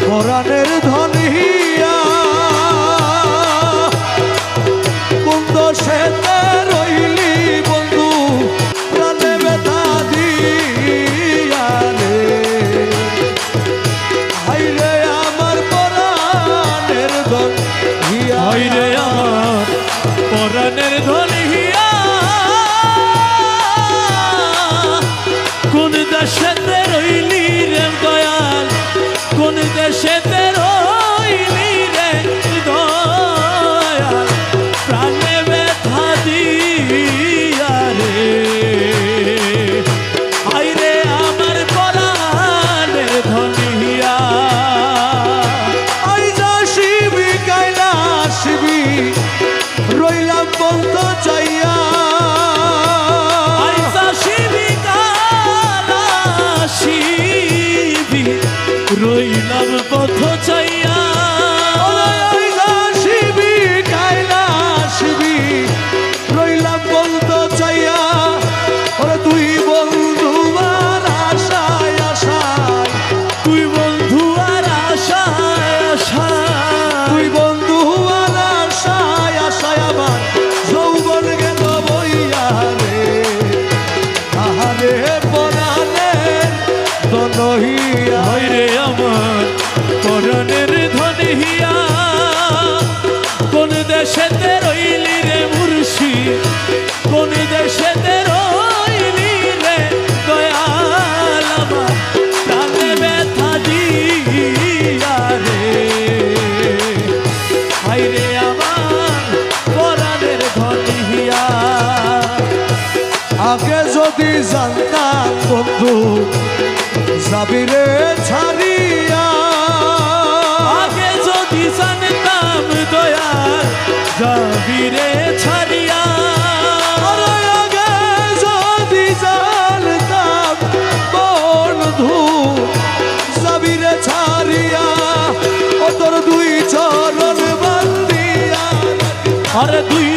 পরাণের ধনিয়া কোন দোষেতে রইলি বন্ধু প্রাণে ব্যথা দিয়া রে হাইরে আমার পরাণের ধনিয়া হাইরে আমার পরাণের ধনিয়া কোন দেশেতে রইলি রে দয়াল কোন দেশেতে রইলি রে দয়াল প্রাণে ব্যথা দিয়া রে হাইরে আমার পরাণের ধনিয়া আই যাসিবি কাইলাসবি রইলাম বন্ধ চাইয়া রইলাম পথ চাইয়া শিবি কাইলাসবি রইলাম বন্ধ চাইয়া ওরে তুই বন্ধু আর আশায় আশায় তুই বন্ধু আর আশায় আশায় তুই বন্ধু আর আশায় আশায় আমার যৌবন গেল বইয়া রে আহারে পরাণে ধনিয়া হাইরে আমার পরাণের ধনিয়া কোন দেশেতে রইলি রে মুর্শিদ কোন দেশেতে রইলি রে দয়াল আমার প্রাণে ব্যথা দিয়া রে হাইরে আমার পরাণের ধনিয়া আগে যদি জানতাম বন্ধু যাবি রে ছাড়িয়া আগে যদি জানতাম দয়াল যাবি রে ছাড়িয়া আরে আগে যদি জানতাম বন্ধু যাবি রে ছাড়িয়া ও তোর দুই চরণ বান্ধিয়া আরে দুই